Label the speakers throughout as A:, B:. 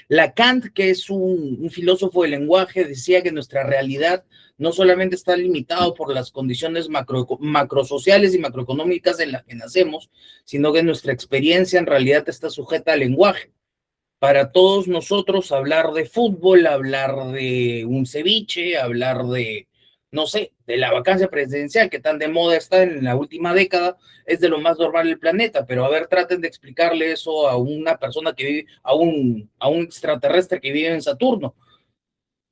A: Lacan, que es un filósofo del lenguaje, decía que nuestra realidad no solamente está limitado por las condiciones macrosociales y macroeconómicas en las que nacemos, sino que nuestra experiencia en realidad está sujeta al lenguaje. Para todos nosotros hablar de fútbol, hablar de un ceviche, hablar de, no sé, de la vacancia presidencial que tan de moda está en la última década, es de lo más normal del planeta, pero a ver, traten de explicarle eso a una persona que vive, a un extraterrestre que vive en Saturno.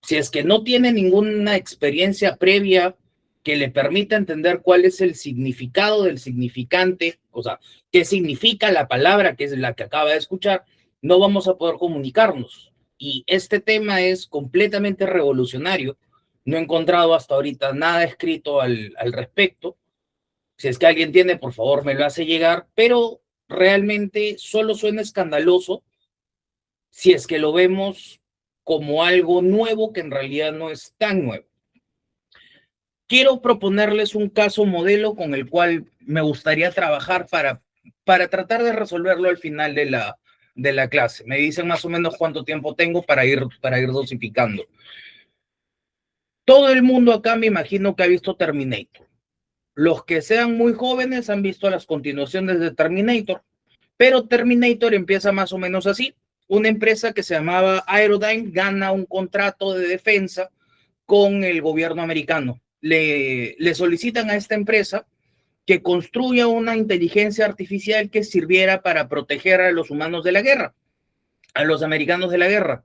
A: Si es que no tiene ninguna experiencia previa que le permita entender cuál es el significado del significante, o sea, qué significa la palabra que es la que acaba de escuchar, no vamos a poder comunicarnos. Y este tema es completamente revolucionario. No he encontrado hasta ahorita nada escrito al respecto. Si es que alguien tiene, por favor, me lo hace llegar, pero realmente solo suena escandaloso si es que lo vemos como algo nuevo que en realidad no es tan nuevo. Quiero proponerles un caso modelo con el cual me gustaría trabajar para tratar de resolverlo al final de la clase. Me dicen más o menos cuánto tiempo tengo para ir dosificando. Todo el mundo acá me imagino que ha visto Terminator. Los que sean muy jóvenes han visto las continuaciones de Terminator, pero Terminator empieza más o menos así. Una empresa que se llamaba Aerodyne gana un contrato de defensa con el gobierno americano. Le solicitan a esta empresa que construya una inteligencia artificial que sirviera para proteger a los humanos de la guerra, a los americanos de la guerra.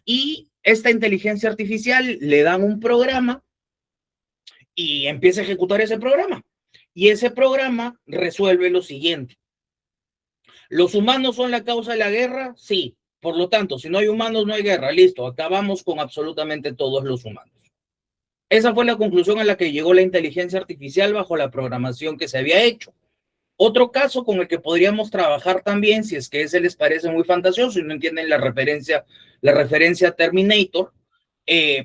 A: Y esta inteligencia artificial le dan un programa y empieza a ejecutar ese programa. Y ese programa resuelve lo siguiente. ¿Los humanos son la causa de la guerra? Sí. Por lo tanto, si no hay humanos, no hay guerra. Listo, acabamos con absolutamente todos los humanos. Esa fue la conclusión a la que llegó la inteligencia artificial bajo la programación que se había hecho. Otro caso con el que podríamos trabajar también, si es que ese les parece muy fantasioso y no entienden la referencia a Terminator,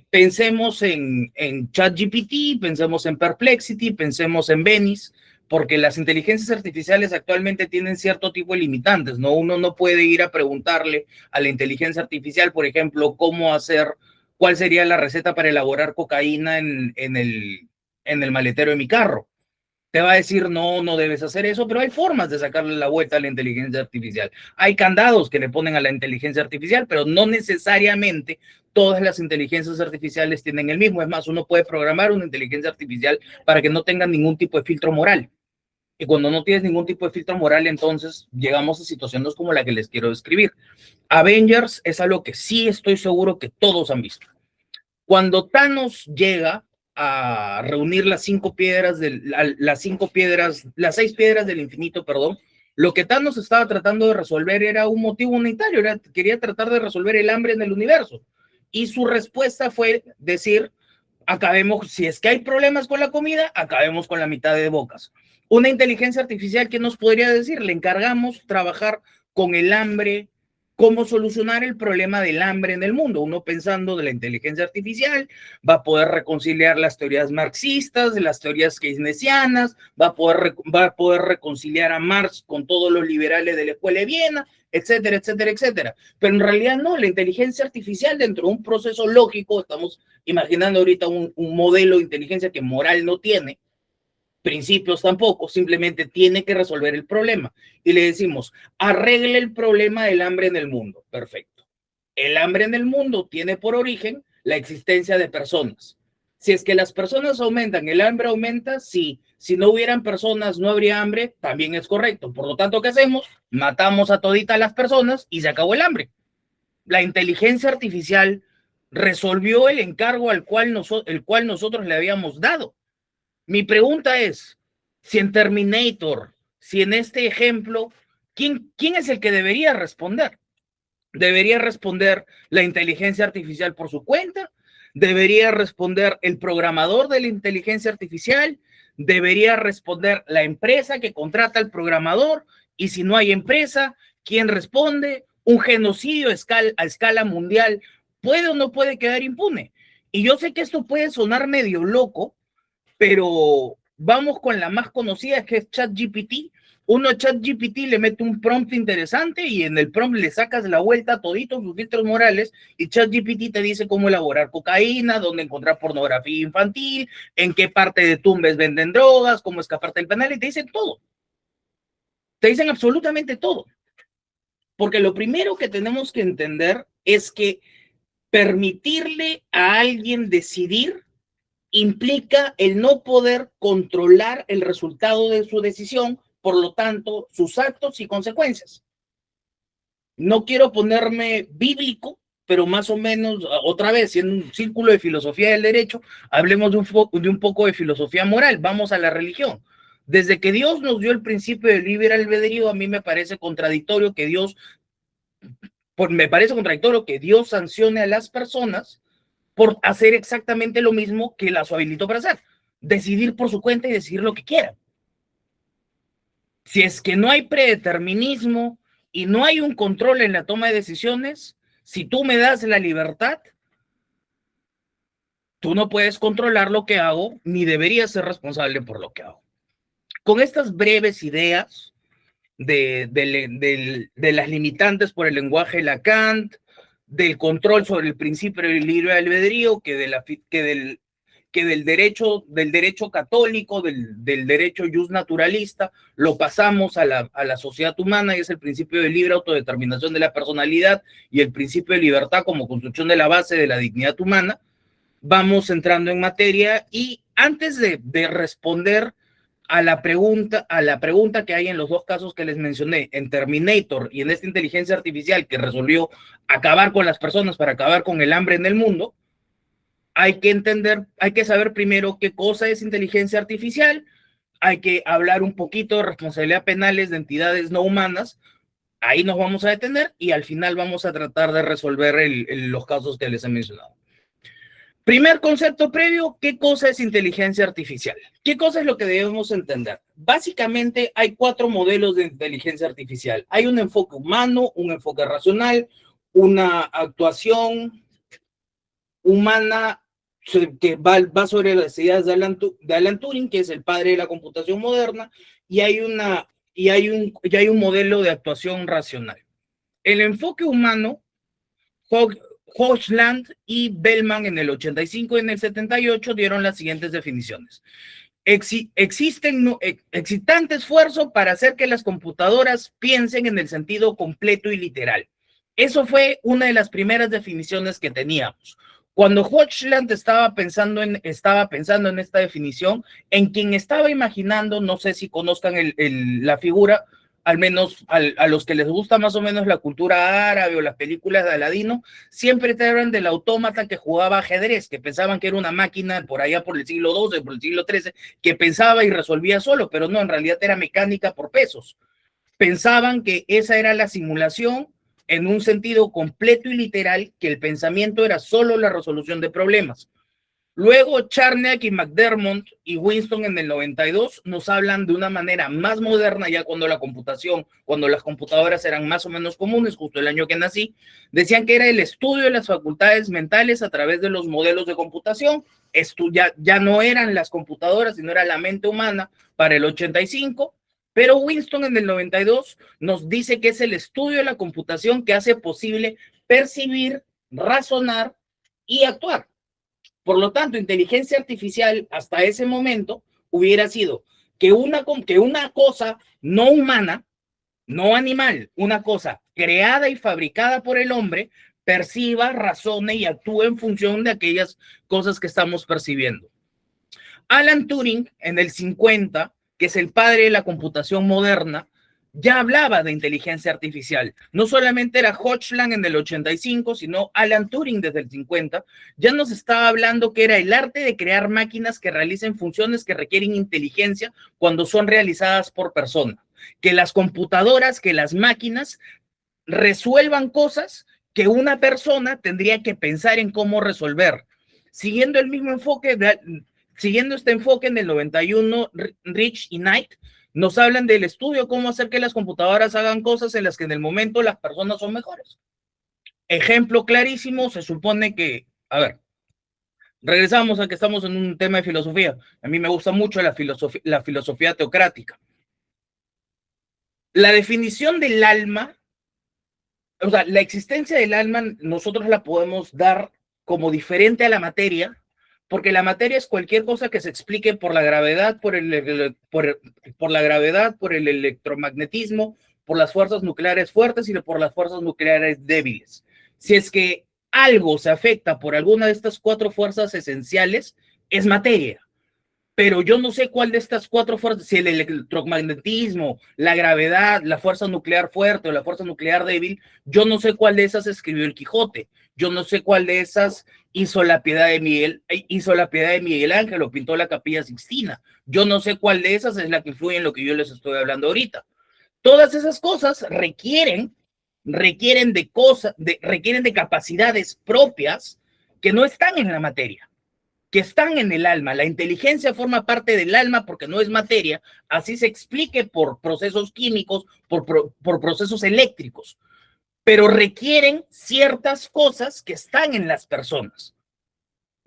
A: pensemos en ChatGPT, pensemos en Perplexity, pensemos en Venice, porque las inteligencias artificiales actualmente tienen cierto tipo de limitantes, ¿no? Uno no puede ir a preguntarle a la inteligencia artificial, por ejemplo, cuál sería la receta para elaborar cocaína en el maletero de mi carro. Te va a decir, no, no debes hacer eso, pero hay formas de sacarle la vuelta a la inteligencia artificial. Hay candados que le ponen a la inteligencia artificial, pero no necesariamente todas las inteligencias artificiales tienen el mismo. Es más, uno puede programar una inteligencia artificial para que no tenga ningún tipo de filtro moral. Y cuando no tienes ningún tipo de filtro moral, entonces llegamos a situaciones como la que les quiero describir. Avengers es algo que sí estoy seguro que todos han visto. Cuando Thanos llega a reunir las seis piedras del infinito, perdón, lo que Thanos estaba tratando de resolver era un motivo unitario, quería tratar de resolver el hambre en el universo. Y su respuesta fue decir, acabemos, si es que hay problemas con la comida, acabemos con la mitad de bocas. Una inteligencia artificial que nos podría decir, le encargamos trabajar con el hambre, cómo solucionar el problema del hambre en el mundo. Uno pensando de la inteligencia artificial va a poder reconciliar las teorías marxistas, las teorías keynesianas, va a poder reconciliar a Marx con todos los liberales de la Escuela de Viena, etcétera, etcétera, etcétera. Pero en realidad no, la inteligencia artificial dentro de un proceso lógico, estamos imaginando ahorita un modelo de inteligencia que moral no tiene, principios tampoco, simplemente tiene que resolver el problema. Y le decimos, arregle el problema del hambre en el mundo. Perfecto. El hambre en el mundo tiene por origen la existencia de personas. Si es que las personas aumentan, el hambre aumenta, sí. Si no hubieran personas, no habría hambre, también es correcto. Por lo tanto, ¿qué hacemos? Matamos a toditas las personas y se acabó el hambre. La inteligencia artificial resolvió el encargo el cual nosotros le habíamos dado. Mi pregunta es, si en Terminator, si en este ejemplo, ¿quién es el que debería responder? ¿Debería responder la inteligencia artificial por su cuenta? ¿Debería responder el programador de la inteligencia artificial? ¿Debería responder la empresa que contrata al programador? Y si no hay empresa, ¿quién responde? ¿Un genocidio a escala mundial puede o no puede quedar impune? Y yo sé que esto puede sonar medio loco, pero vamos con la más conocida, que es ChatGPT. Uno a ChatGPT le mete un prompt interesante y en el prompt le sacas la vuelta a toditos sus filtros morales y ChatGPT te dice cómo elaborar cocaína, dónde encontrar pornografía infantil, en qué parte de Tumbes venden drogas, cómo escaparte del penal, y te dicen todo. Te dicen absolutamente todo. Porque lo primero que tenemos que entender es que permitirle a alguien decidir implica el no poder controlar el resultado de su decisión, por lo tanto, sus actos y consecuencias. No quiero ponerme bíblico, pero más o menos, otra vez, en un círculo de filosofía del derecho, hablemos de un poco de filosofía moral. Vamos a la religión. Desde que Dios nos dio el principio del libre albedrío, a mí me parece contradictorio que Dios sancione a las personas por hacer exactamente lo mismo que las habilitó para hacer, decidir por su cuenta y decidir lo que quieran. Si es que no hay predeterminismo y no hay un control en la toma de decisiones, si tú me das la libertad, tú no puedes controlar lo que hago, ni deberías ser responsable por lo que hago. Con estas breves ideas de las limitantes por el lenguaje Lacan, del control sobre el principio del libre albedrío, que del derecho católico, del derecho jus naturalista, lo pasamos a la sociedad humana, y es el principio de libre autodeterminación de la personalidad y el principio de libertad como construcción de la base de la dignidad humana. Vamos entrando en materia, y antes de responder a la pregunta que hay en los dos casos que les mencioné, en Terminator y en esta inteligencia artificial que resolvió acabar con las personas para acabar con el hambre en el mundo, hay que saber primero qué cosa es inteligencia artificial, hay que hablar un poquito de responsabilidad penales de entidades no humanas, ahí nos vamos a detener y al final vamos a tratar de resolver los casos que les he mencionado. Primer concepto previo, ¿qué cosa es inteligencia artificial? ¿Qué cosa es lo que debemos entender? Básicamente hay 4 modelos de inteligencia artificial. Hay un enfoque humano, un enfoque racional, una actuación humana que va sobre las ideas de Alan Turing, que es el padre de la computación moderna, y hay un modelo de actuación racional. El enfoque humano, Hochland y Bellman en el 85 y en el 78 dieron las siguientes definiciones. Excitante esfuerzo para hacer que las computadoras piensen en el sentido completo y literal. Eso fue una de las primeras definiciones que teníamos. Cuando Hochland estaba pensando en esta definición, en quien estaba imaginando, no sé si conozcan la figura, al menos a los que les gusta más o menos la cultura árabe o las películas de Aladino, siempre te hablan del autómata que jugaba ajedrez, que pensaban que era una máquina por allá por el siglo XII, por el siglo XIII, que pensaba y resolvía solo, pero no, en realidad era mecánica por pesos. Pensaban que esa era la simulación en un sentido completo y literal, que el pensamiento era solo la resolución de problemas. Luego Charniak y McDermott y Winston en el 92 nos hablan de una manera más moderna, ya cuando las computadoras eran más o menos comunes, justo el año que nací, decían que era el estudio de las facultades mentales a través de los modelos de computación. Esto ya no eran las computadoras, sino era la mente humana para el 85, pero Winston en el 92 nos dice que es el estudio de la computación que hace posible percibir, razonar y actuar. Por lo tanto, inteligencia artificial hasta ese momento hubiera sido que una cosa no humana, no animal, una cosa creada y fabricada por el hombre, perciba, razone y actúe en función de aquellas cosas que estamos percibiendo. Alan Turing, en el 50, que es el padre de la computación moderna, ya hablaba de inteligencia artificial. No solamente era Hochland en el 85, sino Alan Turing desde el 50. Ya nos estaba hablando que era el arte de crear máquinas que realicen funciones que requieren inteligencia cuando son realizadas por persona. Que las computadoras, que las máquinas resuelvan cosas que una persona tendría que pensar en cómo resolver. Siguiendo este enfoque, en el 91, Rich y Knight nos hablan del estudio cómo hacer que las computadoras hagan cosas en las que en el momento las personas son mejores. Ejemplo clarísimo, se supone que, a ver, regresamos a que estamos en un tema de filosofía. A mí me gusta mucho la filosofía teocrática. La definición del alma, o sea, la existencia del alma, nosotros la podemos dar como diferente a la materia, porque la materia es cualquier cosa que se explique por la gravedad, por la gravedad, por el electromagnetismo, por las fuerzas nucleares fuertes y por las fuerzas nucleares débiles. Si es que algo se afecta por alguna de estas cuatro fuerzas esenciales, es materia. Pero yo no sé cuál de estas cuatro fuerzas, si el electromagnetismo, la gravedad, la fuerza nuclear fuerte o la fuerza nuclear débil, yo no sé cuál de esas escribió el Quijote, yo no sé cuál de esas hizo la piedad de Miguel Ángel o pintó la Capilla Sixtina, yo no sé cuál de esas es la que influye en lo que yo les estoy hablando ahorita. Todas esas cosas requieren de capacidades propias que no están en la materia, que están en el alma. La inteligencia forma parte del alma porque no es materia, así se explique por procesos químicos, por procesos eléctricos, pero requieren ciertas cosas que están en las personas.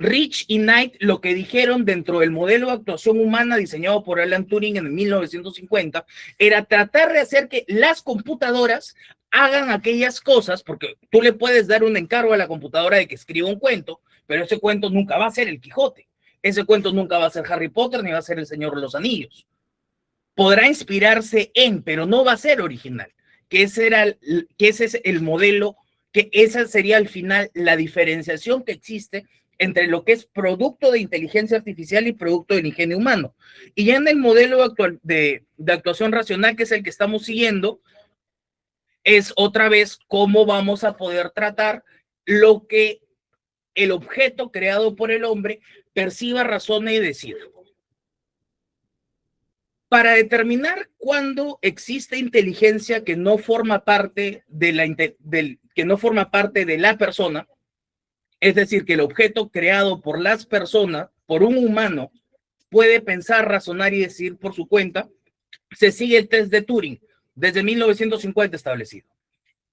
A: Rich y Knight lo que dijeron dentro del modelo de actuación humana diseñado por Alan Turing en 1950 era tratar de hacer que las computadoras hagan aquellas cosas, porque tú le puedes dar un encargo a la computadora de que escriba un cuento, pero ese cuento nunca va a ser el Quijote, ese cuento nunca va a ser Harry Potter ni va a ser el Señor de los Anillos. Podrá inspirarse en, pero no va a ser original, que ese es el modelo, que esa sería al final la diferenciación que existe entre lo que es producto de inteligencia artificial y producto del ingenio humano. Y ya en el modelo actual de actuación racional, que es el que estamos siguiendo, es otra vez cómo vamos a poder tratar lo que el objeto creado por el hombre perciba, razone y decida. Para determinar cuándo existe inteligencia que no forma parte que no forma parte de la persona, es decir, que el objeto creado por las personas, por un humano, puede pensar, razonar y decir por su cuenta, se sigue el test de Turing, desde 1950 establecido.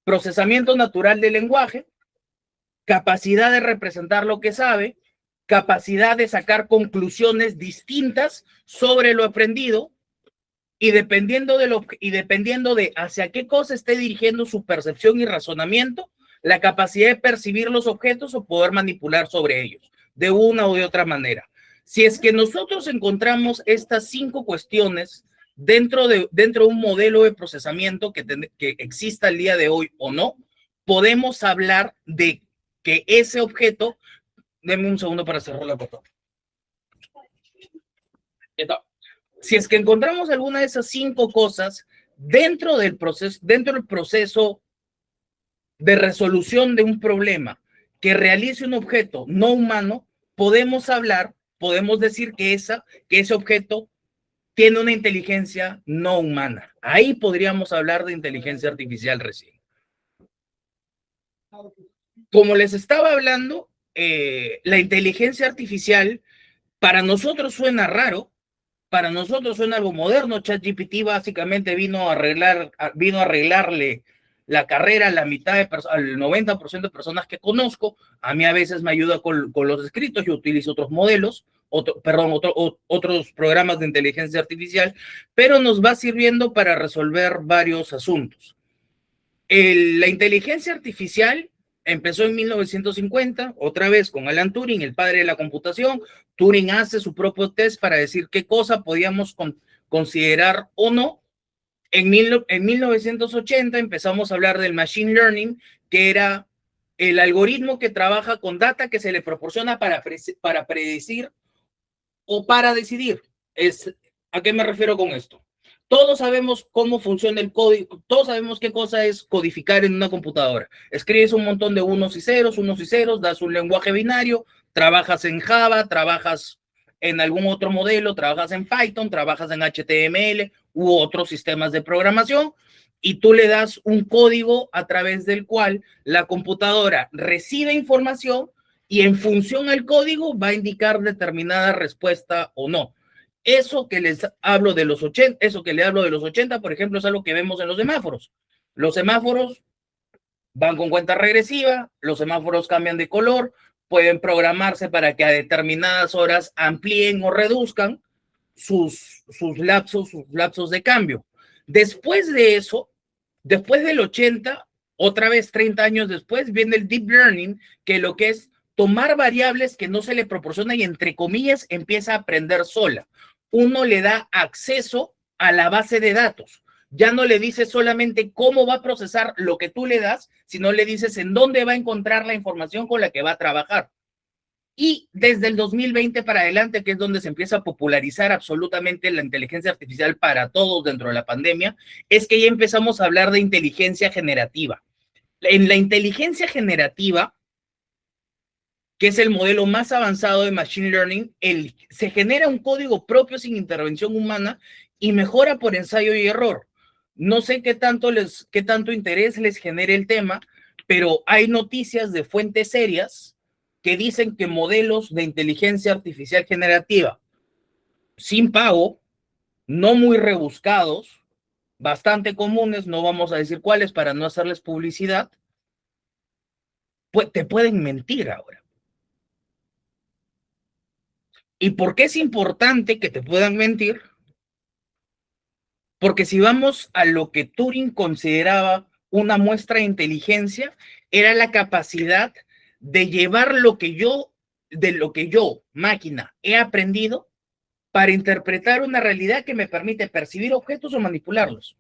A: Procesamiento natural del lenguaje, capacidad de representar lo que sabe, capacidad de sacar conclusiones distintas sobre lo aprendido, y dependiendo de hacia qué cosa esté dirigiendo su percepción y razonamiento, la capacidad de percibir los objetos o poder manipular sobre ellos de una o de otra manera. Si es que nosotros encontramos estas 5 cuestiones dentro de un modelo de procesamiento que exista el día de hoy o no, podemos hablar de que ese objeto, denme un segundo para cerrar la puerta. Si es que encontramos alguna de esas 5 cosas dentro del proceso de resolución de un problema que realice un objeto no humano, podemos decir que ese objeto tiene una inteligencia no humana. Ahí podríamos hablar de inteligencia artificial recién. Como les estaba hablando, la inteligencia artificial para nosotros suena raro, para nosotros suena algo moderno. ChatGPT básicamente vino a arreglarle la carrera a la mitad al 90% de personas que conozco. A mí a veces me ayuda con los escritos, yo utilizo otros modelos, otros programas de inteligencia artificial, pero nos va sirviendo para resolver varios asuntos. La inteligencia artificial empezó en 1950, otra vez con Alan Turing, el padre de la computación. Turing hace su propio test para decir qué cosa podíamos considerar o no. En 1980 empezamos a hablar del machine learning, que era el algoritmo que trabaja con data que se le proporciona para predecir o para decidir. ¿A qué me refiero con esto? Todos sabemos cómo funciona el código, todos sabemos qué cosa es codificar en una computadora. Escribes un montón de unos y ceros, das un lenguaje binario, trabajas en Java, trabajas en algún otro modelo, trabajas en Python, trabajas en HTML u otros sistemas de programación, y tú le das un código a través del cual la computadora recibe información y en función al código va a indicar determinada respuesta o no. Eso que les hablo de los 80, por ejemplo, es algo que vemos en los semáforos. Los semáforos van con cuenta regresiva, los semáforos cambian de color, pueden programarse para que a determinadas horas amplíen o reduzcan sus lapsos de cambio. Después de eso, después del 80, otra vez 30 años después, viene el deep learning, que lo que es tomar variables que no se le proporciona y entre comillas empieza a aprender sola. Uno le da acceso a la base de datos. Ya no le dices solamente cómo va a procesar lo que tú le das, sino le dices en dónde va a encontrar la información con la que va a trabajar. Y desde el 2020 para adelante, que es donde se empieza a popularizar absolutamente la inteligencia artificial para todos dentro de la pandemia, es que ya empezamos a hablar de inteligencia generativa. En la inteligencia generativa, que es el modelo más avanzado de Machine Learning, se genera un código propio sin intervención humana y mejora por ensayo y error. No sé qué tanto interés les genere el tema, pero hay noticias de fuentes serias que dicen que modelos de inteligencia artificial generativa sin pago, no muy rebuscados, bastante comunes, no vamos a decir cuáles para no hacerles publicidad, pues te pueden mentir ahora. ¿Y por qué es importante que te puedan mentir? Porque si vamos a lo que Turing consideraba una muestra de inteligencia, era la capacidad de llevar de lo que yo, máquina, he aprendido para interpretar una realidad que me permite percibir objetos o manipularlos.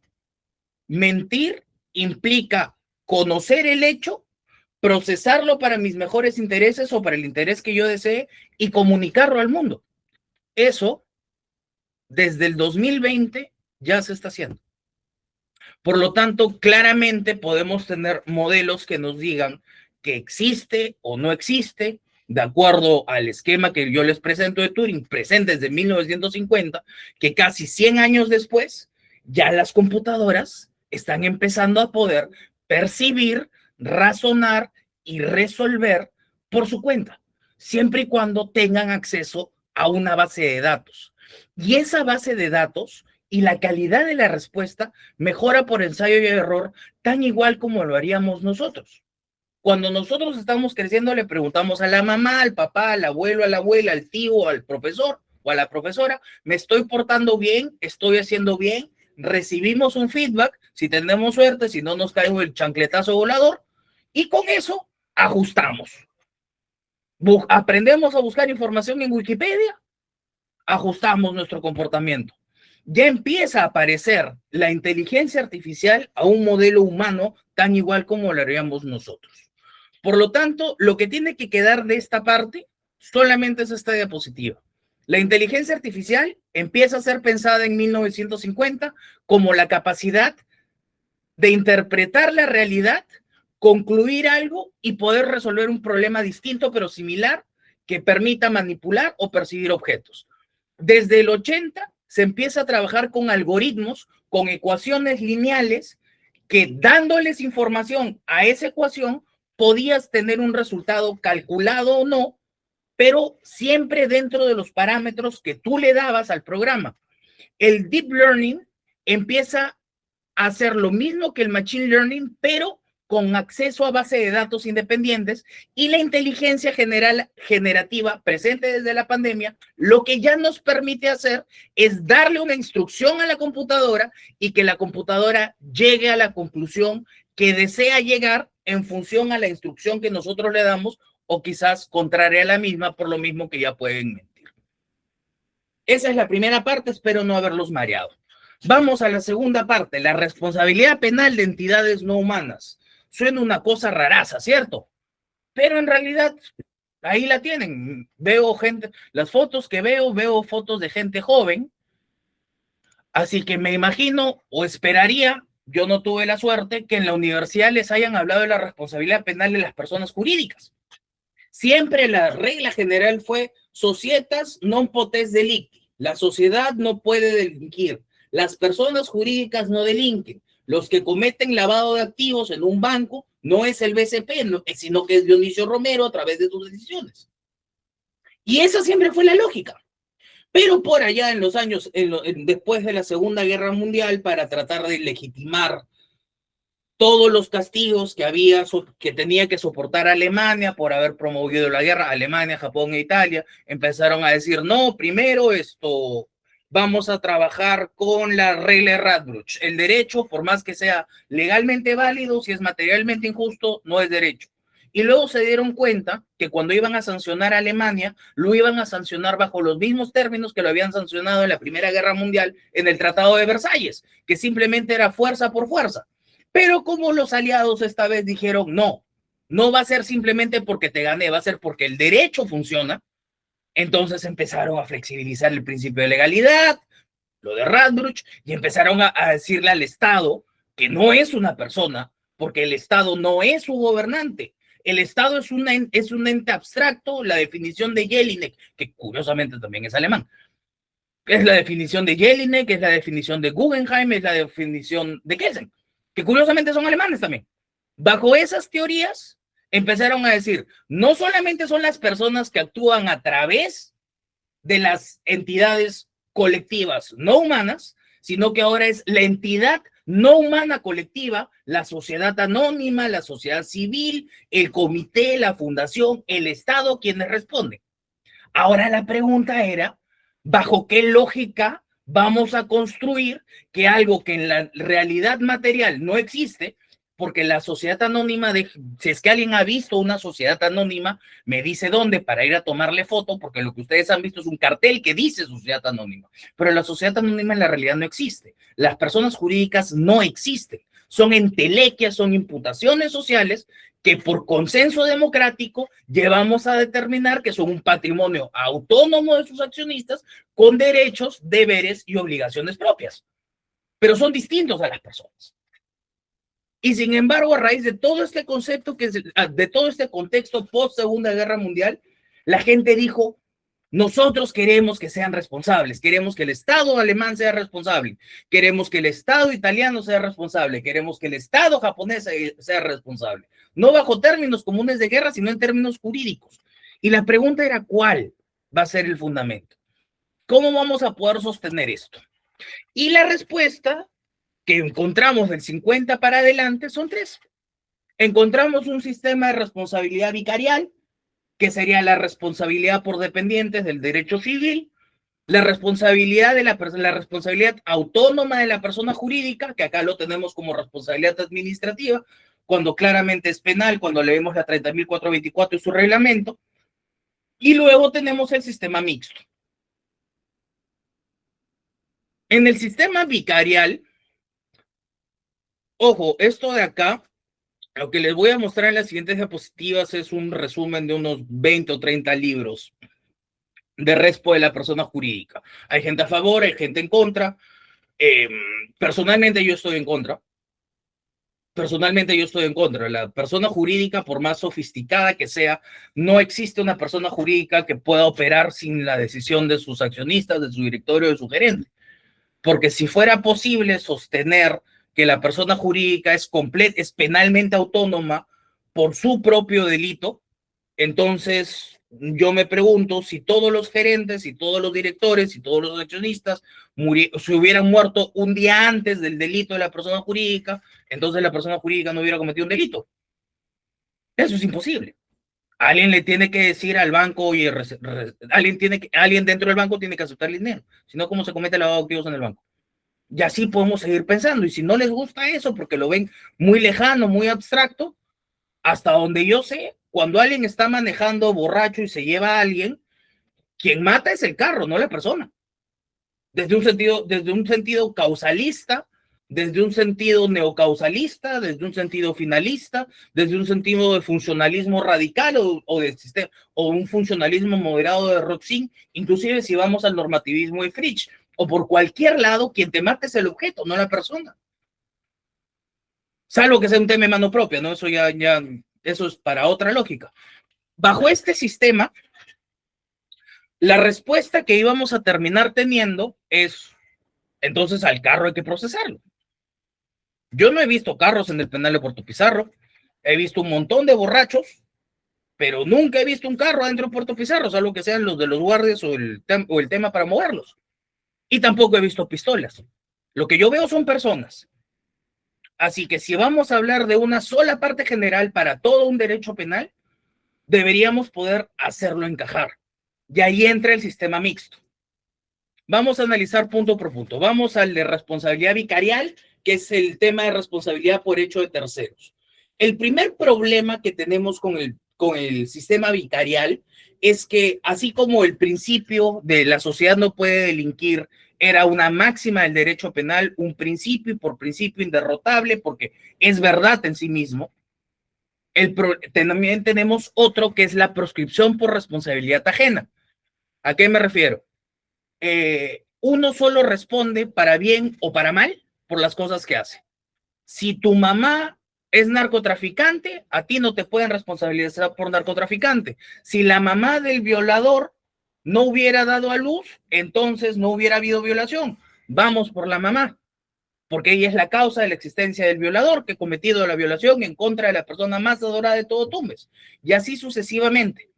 A: Mentir implica conocer el hecho, procesarlo para mis mejores intereses o para el interés que yo desee y comunicarlo al mundo. Eso, desde el 2020, ya se está haciendo. Por lo tanto, claramente podemos tener modelos que nos digan que existe o no existe, de acuerdo al esquema que yo les presento de Turing, presente desde 1950, que casi 100 años después, ya las computadoras están empezando a poder percibir, razonar y resolver por su cuenta, siempre y cuando tengan acceso a una base de datos. Y esa base de datos y la calidad de la respuesta mejora por ensayo y error tan igual como lo haríamos nosotros. Cuando nosotros estamos creciendo le preguntamos a la mamá, al papá, al abuelo, a la abuela, al tío, al profesor o a la profesora, ¿me estoy portando bien? ¿Estoy haciendo bien? Recibimos un feedback, si tenemos suerte, si no nos cae el chancletazo volador, y con eso ajustamos. Aprendemos a buscar información en Wikipedia, ajustamos nuestro comportamiento. Ya empieza a aparecer la inteligencia artificial a un modelo humano tan igual como lo haríamos nosotros. Por lo tanto, lo que tiene que quedar de esta parte solamente es esta diapositiva. La inteligencia artificial empieza a ser pensada en 1950 como la capacidad de interpretar la realidad, concluir algo y poder resolver un problema distinto pero similar que permita manipular o percibir objetos. Desde el 80 se empieza a trabajar con algoritmos, con ecuaciones lineales, que dándoles información a esa ecuación podías tener un resultado calculado o no, pero siempre dentro de los parámetros que tú le dabas al programa. El deep learning empieza a hacer lo mismo que el machine learning, pero con acceso a base de datos independientes y la inteligencia generativa presente desde la pandemia, lo que ya nos permite hacer es darle una instrucción a la computadora y que la computadora llegue a la conclusión que desea llegar en función a la instrucción que nosotros le damos o quizás contraria a la misma, por lo mismo que ya pueden mentir. Esa es la primera parte, espero no haberlos mareado. Vamos a la segunda parte, la responsabilidad penal de entidades no humanas. Suena una cosa raraza, ¿cierto? Pero en realidad, ahí la tienen. Veo gente, las fotos que veo fotos de gente joven. Así que me imagino o esperaría, yo no tuve la suerte, que en la universidad les hayan hablado de la responsabilidad penal de las personas jurídicas. Siempre la regla general fue societas non potest delicti. La sociedad no puede delinquir. Las personas jurídicas no delinquen. Los que cometen lavado de activos en un banco no es el BCP, sino que es Dionisio Romero a través de sus decisiones. Y esa siempre fue la lógica. Pero por allá en los años, después de la Segunda Guerra Mundial, para tratar de legitimar todos los castigos que tenía que soportar Alemania por haber promovido la guerra, Alemania, Japón e Italia, empezaron a decir, no, primero vamos a trabajar con la regla de Radbruch. El derecho, por más que sea legalmente válido, si es materialmente injusto, no es derecho. Y luego se dieron cuenta que cuando iban a sancionar a Alemania, lo iban a sancionar bajo los mismos términos que lo habían sancionado en la Primera Guerra Mundial en el Tratado de Versalles, que simplemente era fuerza por fuerza. Pero como los aliados esta vez dijeron, no, no va a ser simplemente porque te gané, va a ser porque el derecho funciona, entonces empezaron a flexibilizar el principio de legalidad, lo de Radbruch, y empezaron a decirle al Estado que no es una persona, porque el Estado no es su gobernante. El Estado es un ente abstracto, la definición de Jelinek, que curiosamente también es alemán, es la definición de Jelinek, es la definición de Guggenheim, es la definición de Kelsen, que curiosamente son alemanes también. Bajo esas teorías, empezaron a decir, no solamente son las personas que actúan a través de las entidades colectivas no humanas, sino que ahora es la entidad no humana colectiva, la sociedad anónima, la sociedad civil, el comité, la fundación, el Estado, quienes responden. Ahora la pregunta era, ¿bajo qué lógica vamos a construir que algo que en la realidad material no existe, porque la sociedad anónima, si es que alguien ha visto una sociedad anónima, me dice dónde para ir a tomarle foto, porque lo que ustedes han visto es un cartel que dice sociedad anónima, pero la sociedad anónima en la realidad no existe. Las personas jurídicas no existen. Son entelequias, son imputaciones sociales que por consenso democrático llevamos a determinar que son un patrimonio autónomo de sus accionistas con derechos, deberes y obligaciones propias, pero son distintos a las personas. Y sin embargo, a raíz de todo este concepto, de todo este contexto post Segunda Guerra Mundial, la gente dijo, nosotros queremos que sean responsables, queremos que el Estado alemán sea responsable, queremos que el Estado italiano sea responsable, queremos que el Estado japonés sea responsable, no bajo términos comunes de guerra, sino en términos jurídicos. Y la pregunta era, ¿cuál va a ser el fundamento? ¿Cómo vamos a poder sostener esto? Y la respuesta que encontramos del 50 para adelante son tres. Encontramos un sistema de responsabilidad vicarial, que sería la responsabilidad por dependientes del derecho civil, la responsabilidad la responsabilidad autónoma de la persona jurídica, que acá lo tenemos como responsabilidad administrativa, cuando claramente es penal, cuando leemos la 30.424 y su reglamento, y luego tenemos el sistema mixto. En el sistema vicarial, ojo, esto de acá, lo que les voy a mostrar en las siguientes diapositivas es un resumen de unos 20 o 30 libros de respo de la persona jurídica. Hay gente a favor, hay gente en contra. Personalmente yo estoy en contra. Personalmente yo estoy en contra. La persona jurídica, por más sofisticada que sea, no existe una persona jurídica que pueda operar sin la decisión de sus accionistas, de su directorio, de su gerente. Porque si fuera posible sostener que la persona jurídica es penalmente autónoma por su propio delito, entonces yo me pregunto si todos los gerentes y todos los directores y todos los accionistas se hubieran muerto un día antes del delito de la persona jurídica, entonces la persona jurídica no hubiera cometido un delito. Eso es imposible. Alguien le tiene que decir al banco, oye, alguien dentro del banco tiene que aceptar el dinero, si no, ¿cómo se comete el lavado de activos en el banco? Y así podemos seguir pensando. Y si no les gusta eso porque lo ven muy lejano, muy abstracto, hasta donde yo sé, cuando alguien está manejando borracho y se lleva a alguien, quien mata es el carro, no la persona. Desde un sentido causalista, desde un sentido neocausalista, desde un sentido finalista, desde un sentido de funcionalismo radical o de sistema, o un funcionalismo moderado de Roxin, inclusive si vamos al normativismo de Fritsch, o por cualquier lado, quien te mata es el objeto, no la persona. Salvo que sea un tema de mano propia, ¿no? Eso eso es para otra lógica. Bajo este sistema, la respuesta que íbamos a terminar teniendo es, entonces al carro hay que procesarlo. Yo no he visto carros en el penal de Puerto Pizarro, he visto un montón de borrachos, pero nunca he visto un carro adentro de Puerto Pizarro, salvo que sean los de los guardias o el tema para moverlos. Y tampoco he visto pistolas. Lo que yo veo son personas. Así que si vamos a hablar de una sola parte general para todo un derecho penal, deberíamos poder hacerlo encajar. Y ahí entra el sistema mixto. Vamos a analizar punto por punto. Vamos al de responsabilidad vicarial, que es el tema de responsabilidad por hecho de terceros. El primer problema que tenemos con el sistema vicarial es que, así como el principio de la sociedad no puede delinquir era una máxima del derecho penal, un principio y por principio inderrotable, porque es verdad en sí mismo, también tenemos otro que es la proscripción por responsabilidad ajena. ¿A qué me refiero? Uno solo responde para bien o para mal por las cosas que hace. Si tu mamá es narcotraficante, a ti no te pueden responsabilizar por narcotraficante. Si la mamá del violador no hubiera dado a luz, entonces no hubiera habido violación. Vamos por la mamá, porque ella es la causa de la existencia del violador que ha cometido la violación en contra de la persona más adorada de todo Tumbes. Y así sucesivamente.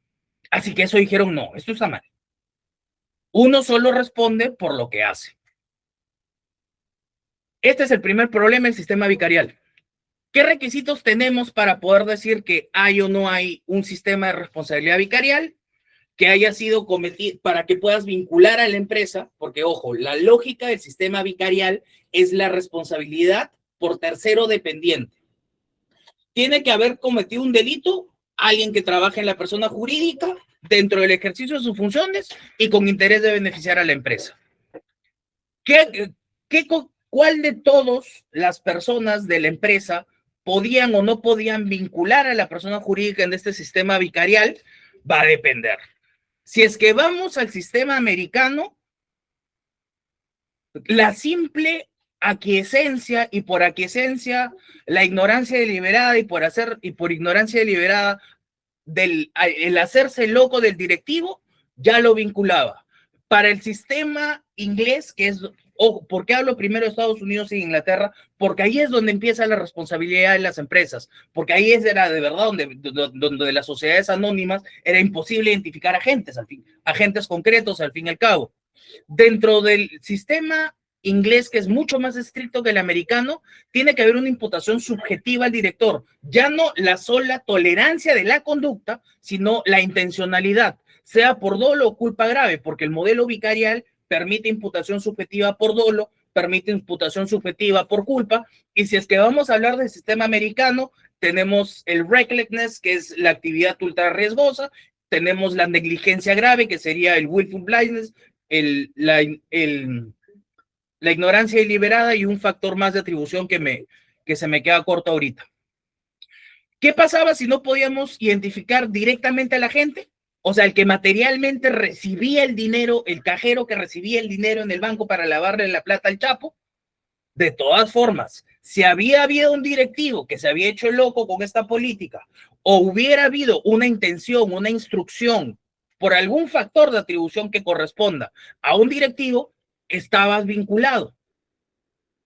A: Así que eso dijeron, no, esto está mal. Uno solo responde por lo que hace. Este es el primer problema del sistema vicarial. ¿Qué requisitos tenemos para poder decir que hay o no hay un sistema de responsabilidad vicarial que haya sido cometido para que puedas vincular a la empresa? Porque, ojo, la lógica del sistema vicarial es la responsabilidad por tercero dependiente. Tiene que haber cometido un delito alguien que trabaje en la persona jurídica dentro del ejercicio de sus funciones y con interés de beneficiar a la empresa. ¿Cuál de todas las personas de la empresa podían o no podían vincular a la persona jurídica en este sistema vicarial? Va a depender. Si es que vamos al sistema americano, la simple aquiescencia, y por aquiescencia la ignorancia deliberada, y por ignorancia deliberada el hacerse loco del directivo, ya lo vinculaba. Para el sistema inglés, que es, ojo, ¿por qué hablo primero de Estados Unidos e Inglaterra? Porque ahí es donde empieza la responsabilidad de las empresas, porque ahí era de verdad donde las sociedades anónimas era imposible identificar agentes concretos al fin y al cabo. Dentro del sistema inglés, que es mucho más estricto que el americano, tiene que haber una imputación subjetiva al director, ya no la sola tolerancia de la conducta, sino la intencionalidad, sea por dolo o culpa grave, porque el modelo vicarial permite imputación subjetiva por dolo, permite imputación subjetiva por culpa, y si es que vamos a hablar del sistema americano, tenemos el recklessness, que es la actividad ultra riesgosa, tenemos la negligencia grave, que sería el willful blindness, la ignorancia deliberada, y un factor más de atribución que se me queda corto ahorita. ¿Qué pasaba si no podíamos identificar directamente a la gente? O sea, el que materialmente recibía el dinero, el cajero que recibía el dinero en el banco para lavarle la plata al Chapo. De todas formas, si había habido un directivo que se había hecho loco con esta política, o hubiera habido una intención, una instrucción por algún factor de atribución que corresponda a un directivo, estabas vinculado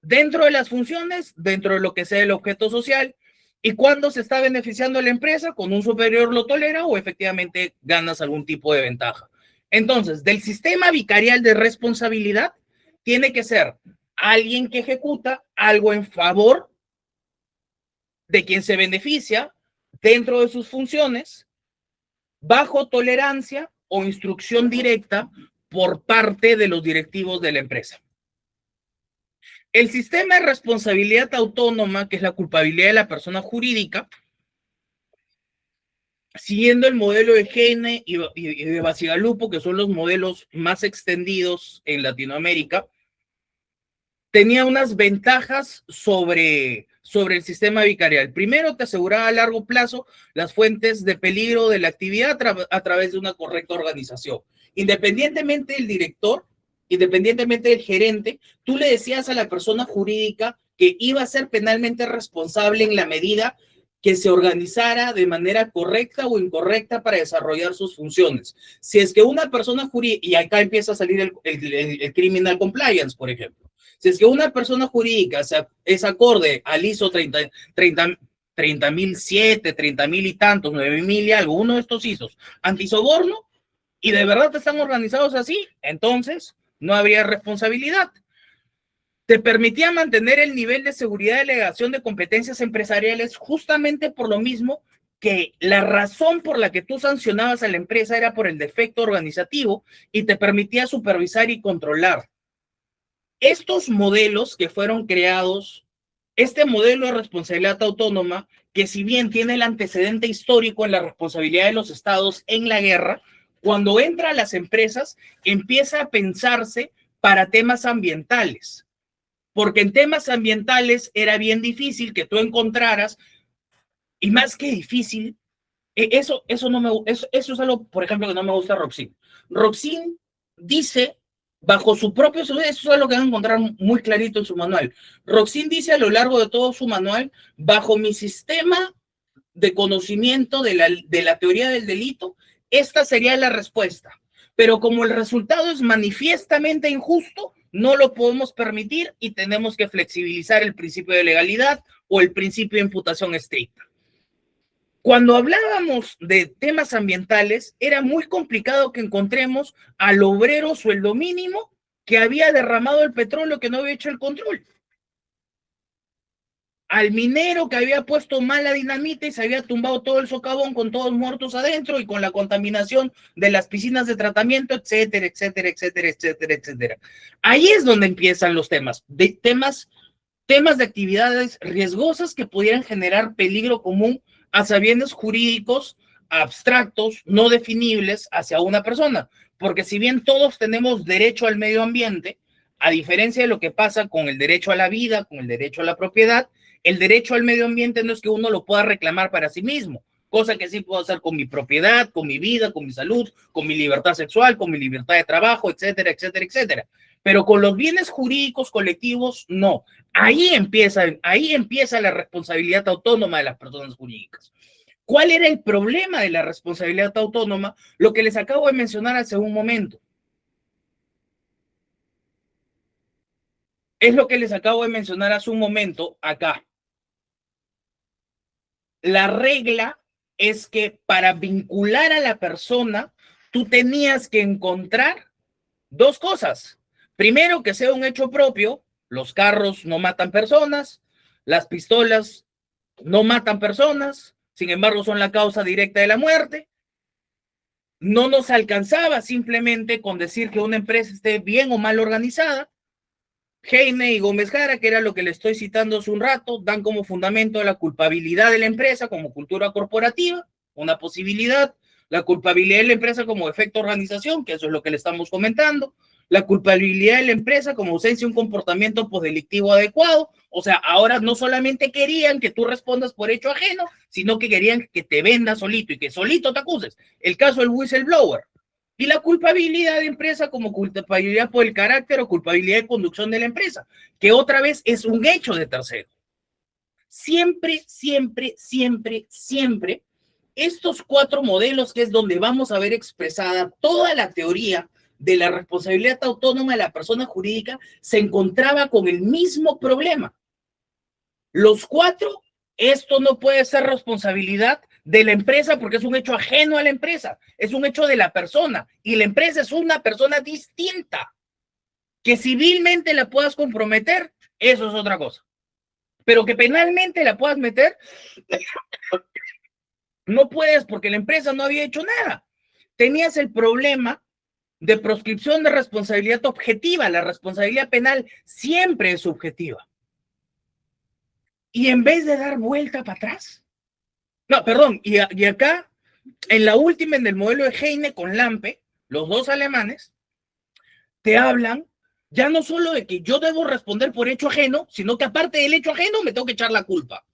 A: dentro de las funciones, dentro de lo que sea el objeto social, y cuando se está beneficiando la empresa, con un superior lo tolera o efectivamente ganas algún tipo de ventaja. Entonces, del sistema vicarial de responsabilidad tiene que ser alguien que ejecuta algo en favor de quien se beneficia dentro de sus funciones, bajo tolerancia o instrucción directa por parte de los directivos de la empresa. El sistema de responsabilidad autónoma, que es la culpabilidad de la persona jurídica, siguiendo el modelo de Heine y de Bacigalupo, que son los modelos más extendidos en Latinoamérica, tenía unas ventajas sobre el sistema vicarial. Primero, te aseguraba a largo plazo las fuentes de peligro de la actividad a través de una correcta organización. Independientemente del director, independientemente del gerente, tú le decías a la persona jurídica que iba a ser penalmente responsable en la medida que se organizara de manera correcta o incorrecta para desarrollar sus funciones. Si es que una persona jurídica, y acá empieza a salir el criminal compliance, por ejemplo, si es que una persona jurídica es acorde al ISO 30.007, 30.000 y tantos, 9.000 y algo, uno de estos ISOs, antisoborno, y de verdad están organizados así, entonces no habría responsabilidad. Te permitía mantener el nivel de seguridad de delegación de competencias empresariales justamente por lo mismo que la razón por la que tú sancionabas a la empresa era por el defecto organizativo y te permitía supervisar y controlar. Estos modelos que fueron creados, este modelo de responsabilidad autónoma, que si bien tiene el antecedente histórico en la responsabilidad de los estados en la guerra, cuando entra a las empresas empieza a pensarse para temas ambientales, porque en temas ambientales era bien difícil que tú encontraras, y más que difícil, eso no me, eso es algo, por ejemplo, que no me gusta Roxin. Roxin dice, bajo su propio, eso es lo que van a encontrar muy clarito en su manual. Roxin dice a lo largo de todo su manual, bajo mi sistema de conocimiento de la teoría del delito, esta sería la respuesta. Pero como el resultado es manifiestamente injusto, no lo podemos permitir y tenemos que flexibilizar el principio de legalidad o el principio de imputación estricta. Cuando hablábamos de temas ambientales, era muy complicado que encontremos al obrero sueldo mínimo que había derramado el petróleo que no había hecho el control, al minero que había puesto mala dinamita y se había tumbado todo el socavón con todos muertos adentro y con la contaminación de las piscinas de tratamiento, etcétera, etcétera, etcétera, etcétera, etcétera. Ahí es donde empiezan los temas de actividades riesgosas que pudieran generar peligro común a sabiendas jurídicos abstractos, no definibles hacia una persona. Porque si bien todos tenemos derecho al medio ambiente, a diferencia de lo que pasa con el derecho a la vida, con el derecho a la propiedad, el derecho al medio ambiente no es que uno lo pueda reclamar para sí mismo, cosa que sí puedo hacer con mi propiedad, con mi vida, con mi salud, con mi libertad sexual, con mi libertad de trabajo, etcétera, etcétera, etcétera. Pero con los bienes jurídicos colectivos, no. Ahí empieza la responsabilidad autónoma de las personas jurídicas. ¿Cuál era el problema de la responsabilidad autónoma? Lo que les acabo de mencionar hace un momento. Es lo que les acabo de mencionar hace un momento acá. La regla es que para vincular a la persona, tú tenías que encontrar dos cosas. Primero, que sea un hecho propio. Los carros no matan personas, las pistolas no matan personas, sin embargo son la causa directa de la muerte. No nos alcanzaba simplemente con decir que una empresa esté bien o mal organizada. Heine y Gómez Jara, que era lo que le estoy citando hace un rato, dan como fundamento la culpabilidad de la empresa como cultura corporativa, una posibilidad, la culpabilidad de la empresa como efecto organización, que eso es lo que le estamos comentando, la culpabilidad de la empresa como ausencia de un comportamiento posdelictivo adecuado. O sea, ahora no solamente querían que tú respondas por hecho ajeno, sino que querían que te vendas solito y que solito te acuses. El caso del whistleblower. Y la culpabilidad de empresa como culpabilidad por el carácter o culpabilidad de conducción de la empresa, que otra vez es un hecho de tercero. Siempre, siempre, siempre, siempre, estos cuatro modelos, que es donde vamos a ver expresada toda la teoría de la responsabilidad autónoma de la persona jurídica, se encontraba con el mismo problema. Los cuatro, esto no puede ser responsabilidad de la empresa porque es un hecho ajeno a la empresa, es un hecho de la persona y la empresa es una persona distinta. Que civilmente la puedas comprometer, eso es otra cosa. Pero que penalmente la puedas meter, no puedes porque la empresa no había hecho nada. Tenías el problema de proscripción de responsabilidad objetiva. La responsabilidad penal siempre es subjetiva. Y en vez de dar vuelta para atrás, no, perdón, y acá, en la última, en el modelo de Heine con Lampe, los dos alemanes, te hablan ya no solo de que yo debo responder por hecho ajeno, sino que aparte del hecho ajeno me tengo que echar la culpa.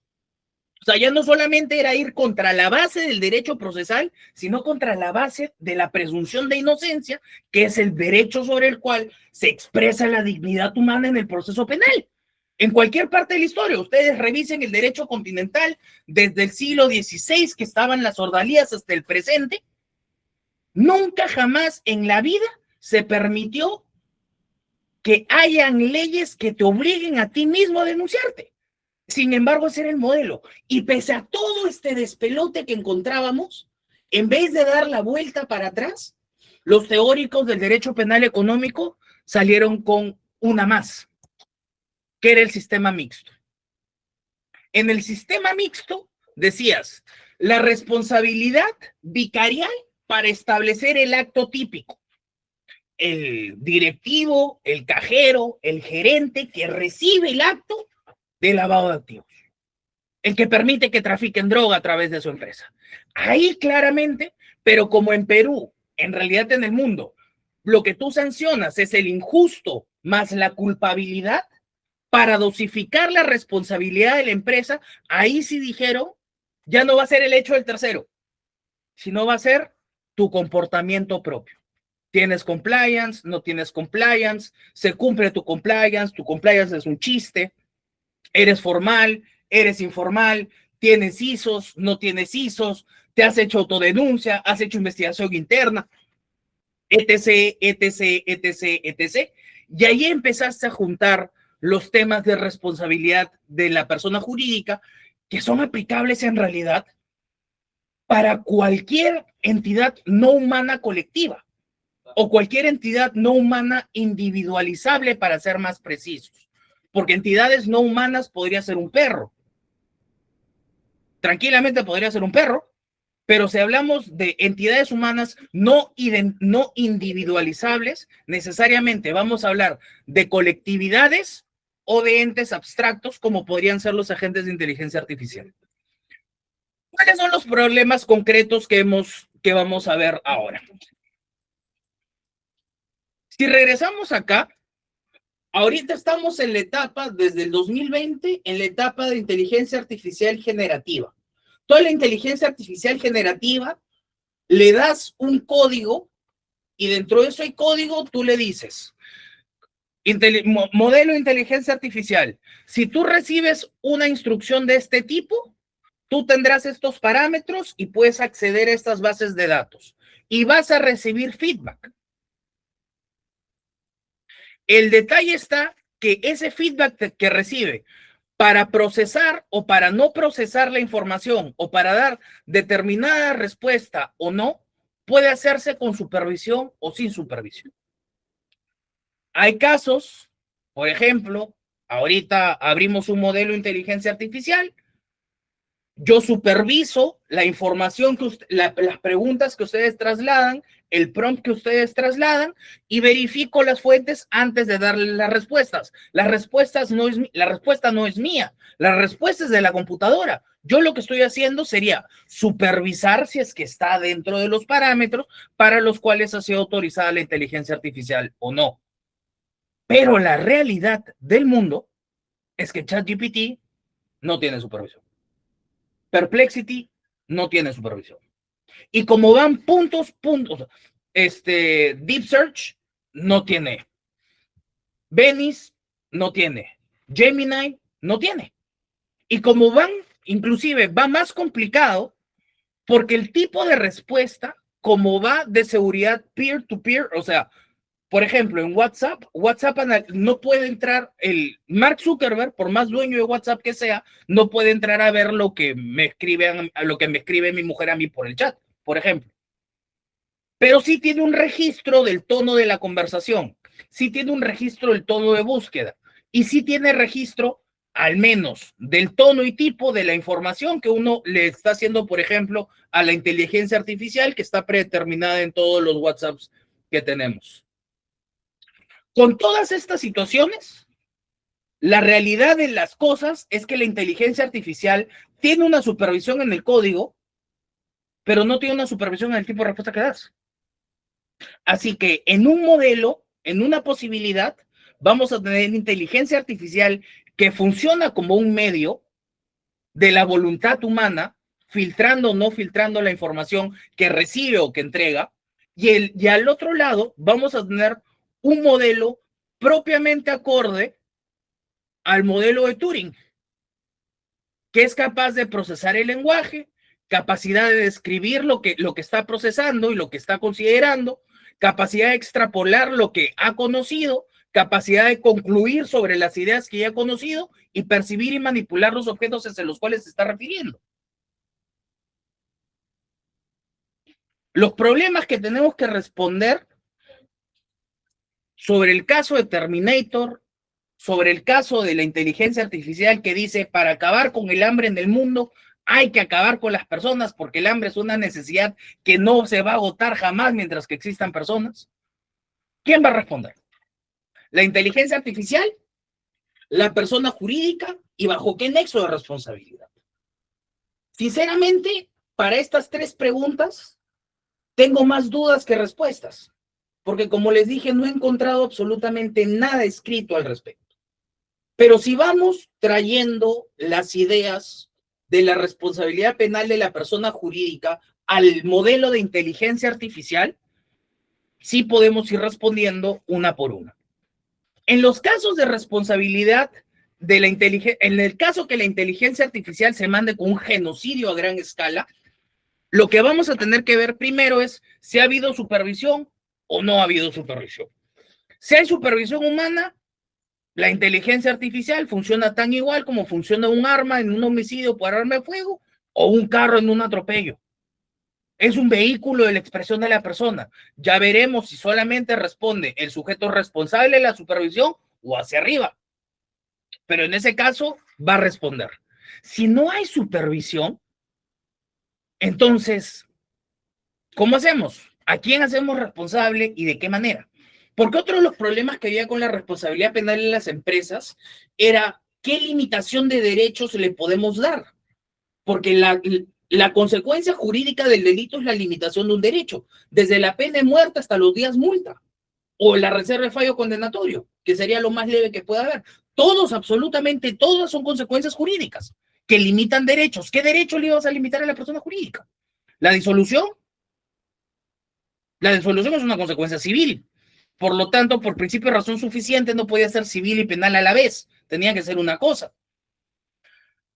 A: O sea, ya no solamente era ir contra la base del derecho procesal, sino contra la base de la presunción de inocencia, que es el derecho sobre el cual se expresa la dignidad humana en el proceso penal. En cualquier parte de la historia, ustedes revisen el derecho continental desde el siglo XVI, que estaban las ordalías, hasta el presente. Nunca jamás en la vida se permitió que hayan leyes que te obliguen a ti mismo a denunciarte. Sin embargo, ese era el modelo. Y pese a todo este despelote que encontrábamos, en vez de dar la vuelta para atrás, los teóricos del derecho penal económico salieron con una más, que era el sistema mixto. En el sistema mixto decías, La responsabilidad vicarial para establecer el acto típico. El directivo, el cajero, el gerente que recibe el acto de lavado de activos. El que permite que trafiquen droga a través de su empresa. Ahí claramente, pero como en Perú, en realidad en el mundo, lo que tú sancionas es el injusto más la culpabilidad para dosificar la responsabilidad de la empresa. Ahí sí dijeron, ya no va a ser el hecho del tercero, sino va a ser tu comportamiento propio. ¿Tienes compliance? ¿No tienes compliance? ¿Se cumple tu compliance es un chiste? ¿Eres formal? ¿Eres informal? ¿Tienes ISOs? ¿No tienes ISOs? ¿Te has hecho autodenuncia? ¿Has hecho investigación interna? Etc, etc, etc, etc. Y ahí empezaste a juntar los temas de responsabilidad de la persona jurídica que son aplicables en realidad para cualquier entidad no humana colectiva o cualquier entidad no humana individualizable, para ser más precisos. Porque entidades no humanas podría ser un perro. Tranquilamente podría ser un perro, pero si hablamos de entidades humanas no individualizables, necesariamente vamos a hablar de colectividades o de entes abstractos, como podrían ser los agentes de inteligencia artificial. ¿Cuáles son los problemas concretos que vamos a ver ahora? Si regresamos acá, ahorita estamos en la etapa, desde el 2020, en la etapa de inteligencia artificial generativa. Toda la inteligencia artificial generativa, le das un código y dentro de ese código tú le dices, modelo de inteligencia artificial, si tú recibes una instrucción de este tipo, tú tendrás estos parámetros y puedes acceder a estas bases de datos y vas a recibir feedback. El detalle está que ese feedback que recibe para procesar o para no procesar la información o para dar determinada respuesta o no, puede hacerse con supervisión o sin supervisión. Hay casos, por ejemplo, ahorita abrimos un modelo de inteligencia artificial, yo superviso la información las preguntas que ustedes trasladan, el prompt que ustedes trasladan y verifico las fuentes antes de darle las respuestas. La respuesta no es mía, la respuesta es de la computadora. Yo lo que estoy haciendo sería supervisar si es que está dentro de los parámetros para los cuales ha sido autorizada la inteligencia artificial o no. Pero la realidad del mundo es que ChatGPT no tiene supervisión. Perplexity no tiene supervisión. Y como van puntos, Deep Search no tiene. Venice no tiene. Gemini no tiene. Y como van, inclusive va más complicado porque el tipo de respuesta, como va de seguridad peer-to-peer, o sea, por ejemplo, en WhatsApp no puede entrar el Mark Zuckerberg, por más dueño de WhatsApp que sea, no puede entrar a ver lo que me escribe mi mujer a mí por el chat, por ejemplo. Pero sí tiene un registro del tono de la conversación, sí tiene un registro del tono de búsqueda y sí tiene registro al menos del tono y tipo de la información que uno le está haciendo, por ejemplo, a la inteligencia artificial que está predeterminada en todos los WhatsApps que tenemos. Con todas estas situaciones, la realidad de las cosas es que la inteligencia artificial tiene una supervisión en el código, pero no tiene una supervisión en el tipo de respuesta que das. Así que en un modelo, en una posibilidad, vamos a tener inteligencia artificial que funciona como un medio de la voluntad humana, filtrando o no filtrando la información que recibe o que entrega, y al otro lado vamos a tener un modelo propiamente acorde al modelo de Turing, que es capaz de procesar el lenguaje, capacidad de describir lo que está procesando y lo que está considerando, capacidad de extrapolar lo que ha conocido, capacidad de concluir sobre las ideas que ya ha conocido y percibir y manipular los objetos hacia los cuales se está refiriendo. Los problemas que tenemos que responder sobre el caso de Terminator, sobre el caso de la inteligencia artificial que dice, para acabar con el hambre en el mundo, hay que acabar con las personas porque el hambre es una necesidad que no se va a agotar jamás mientras que existan personas. ¿Quién va a responder? ¿La inteligencia artificial? ¿La persona jurídica? ¿Y bajo qué nexo de responsabilidad? Sinceramente, para estas tres preguntas, tengo más dudas que respuestas, porque como les dije, no he encontrado absolutamente nada escrito al respecto. Pero si vamos trayendo las ideas de la responsabilidad penal de la persona jurídica al modelo de inteligencia artificial, sí podemos ir respondiendo una por una. En los casos de responsabilidad de la inteligencia, en el caso que la inteligencia artificial se mande con un genocidio a gran escala, lo que vamos a tener que ver primero es si ha habido supervisión o no ha habido supervisión. Si hay supervisión humana, la inteligencia artificial funciona tan igual como funciona un arma en un homicidio por arma de fuego o un carro en un atropello. Es un vehículo de la expresión de la persona. Ya veremos si solamente responde el sujeto responsable de la supervisión o hacia arriba. Pero en ese caso va a responder. Si no hay supervisión, entonces, ¿cómo hacemos? ¿A quién hacemos responsable y de qué manera? Porque otro de los problemas que había con la responsabilidad penal en las empresas era qué limitación de derechos le podemos dar. Porque la consecuencia jurídica del delito es la limitación de un derecho, desde la pena de muerte hasta los días multa, o la reserva de fallo condenatorio, que sería lo más leve que pueda haber. Todos, absolutamente todas son consecuencias jurídicas que limitan derechos. ¿Qué derecho le ibas a limitar a la persona jurídica? ¿La disolución? La disolución es una consecuencia civil. Por lo tanto, por principio de razón suficiente, no podía ser civil y penal a la vez. Tenía que ser una cosa.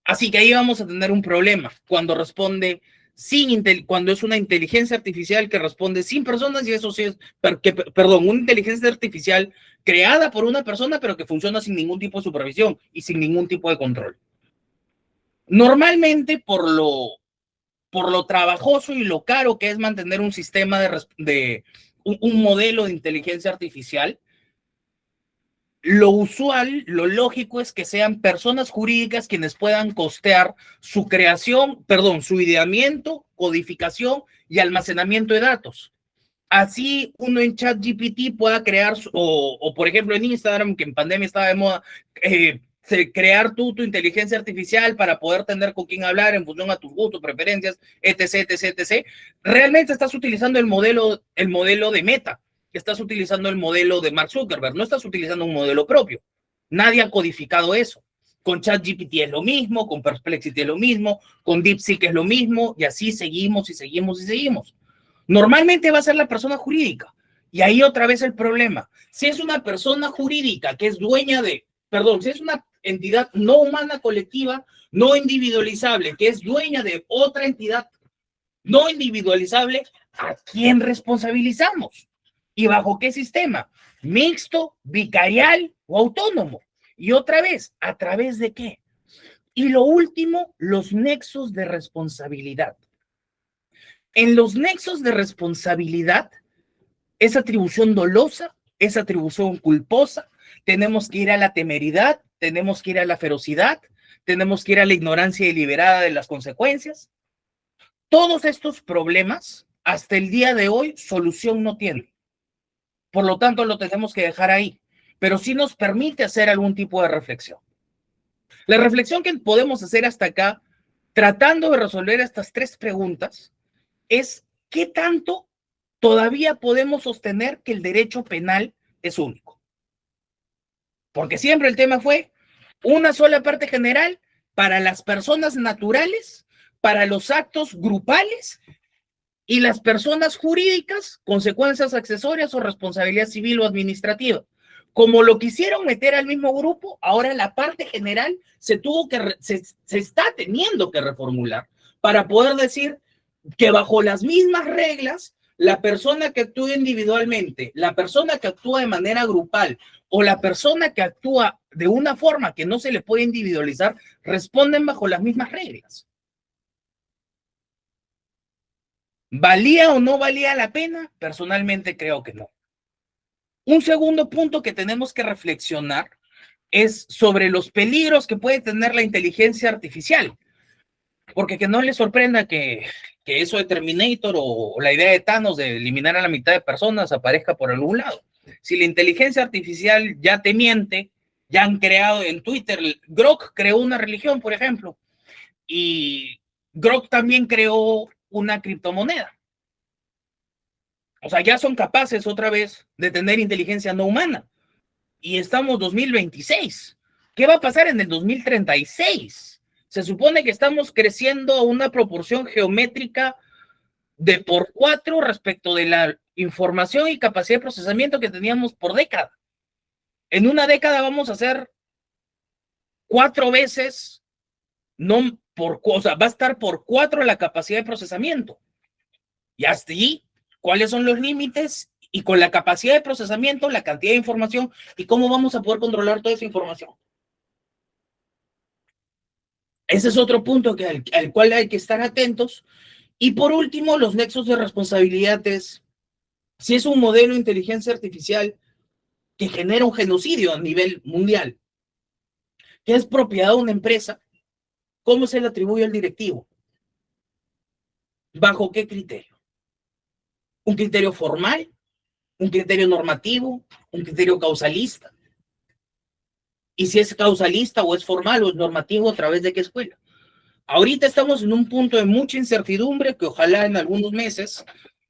A: Así que ahí vamos a tener un problema cuando responde cuando es una inteligencia artificial que responde sin personas, y eso sí es, perdón, una inteligencia artificial creada por una persona, pero que funciona sin ningún tipo de supervisión y sin ningún tipo de control. Normalmente, por lo trabajoso y lo caro que es mantener un sistema un modelo de inteligencia artificial, lo usual, lo lógico es que sean personas jurídicas quienes puedan costear su creación, perdón, su ideamiento, codificación y almacenamiento de datos. Así uno en ChatGPT pueda crear, o por ejemplo en Instagram, que en pandemia estaba de moda, crear tu inteligencia artificial para poder tener con quién hablar en función a tus gustos, preferencias, etc, etc, etc. Realmente estás utilizando el modelo de Meta, estás utilizando el modelo de Mark Zuckerberg, no estás utilizando un modelo propio. Nadie ha codificado eso. Con ChatGPT es lo mismo, con Perplexity es lo mismo, con DeepSeek es lo mismo, y así seguimos y seguimos y seguimos. Normalmente va a ser la persona jurídica. Y ahí otra vez el problema. Si es una persona jurídica que es dueña de, perdón, si es una entidad no humana colectiva, no individualizable, que es dueña de otra entidad no individualizable, ¿a quién responsabilizamos? ¿Y bajo qué sistema? ¿Mixto, vicarial o autónomo? Y otra vez, ¿a través de qué? Y lo último, los nexos de responsabilidad. En los nexos de responsabilidad, es atribución dolosa, es atribución culposa, tenemos que ir a la temeridad, tenemos que ir a la ferocidad, tenemos que ir a la ignorancia deliberada de las consecuencias. Todos estos problemas, hasta el día de hoy, solución no tienen. Por lo tanto, lo tenemos que dejar ahí, pero sí nos permite hacer algún tipo de reflexión. La reflexión que podemos hacer hasta acá, tratando de resolver estas tres preguntas, es qué tanto todavía podemos sostener que el derecho penal es único. Porque siempre el tema fue una sola parte general para las personas naturales, para los actos grupales, y las personas jurídicas, consecuencias accesorias o responsabilidad civil o administrativa. Como lo quisieron meter al mismo grupo, ahora la parte general se está teniendo que reformular para poder decir que bajo las mismas reglas, la persona que actúa individualmente, la persona que actúa de manera grupal o la persona que actúa de una forma que no se le puede individualizar, responden bajo las mismas reglas. ¿Valía o no valía la pena? Personalmente creo que no. Un segundo punto que tenemos que reflexionar es sobre los peligros que puede tener la inteligencia artificial. Porque que no le sorprenda que eso de Terminator o la idea de Thanos de eliminar a la mitad de personas aparezca por algún lado. Si la inteligencia artificial ya te miente, ya han creado en Twitter, Grok creó una religión, por ejemplo, y Grok también creó una criptomoneda. O sea, ya son capaces otra vez de tener inteligencia no humana. Y estamos 2026. ¿Qué va a pasar en el 2036? Se supone que estamos creciendo a una proporción geométrica de por 4 respecto de la información y capacidad de procesamiento que teníamos por década. En una década vamos a hacer 4 veces, no por, o sea, va a estar por 4 la capacidad de procesamiento. Y hasta allí, ¿cuáles son los límites? Y con la capacidad de procesamiento, la cantidad de información y cómo vamos a poder controlar toda esa información. Ese es otro punto al cual hay que estar atentos. Y por último, los nexos de responsabilidad es, si es un modelo de inteligencia artificial que genera un genocidio a nivel mundial, que es propiedad de una empresa, ¿cómo se le atribuye al directivo? ¿Bajo qué criterio? ¿Un criterio formal? ¿Un criterio normativo? ¿Un criterio causalista? Y si es causalista o es formal o es normativo, ¿a través de qué escuela? Ahorita estamos en un punto de mucha incertidumbre que ojalá en algunos meses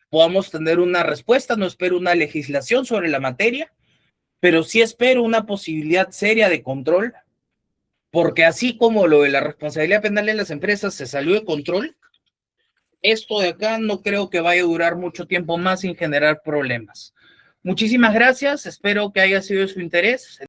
A: podamos tener una respuesta. No espero una legislación sobre la materia, pero sí espero una posibilidad seria de control, porque así como lo de la responsabilidad penal en las empresas se salió de control, esto de acá no creo que vaya a durar mucho tiempo más sin generar problemas. Muchísimas gracias, espero que haya sido de su interés.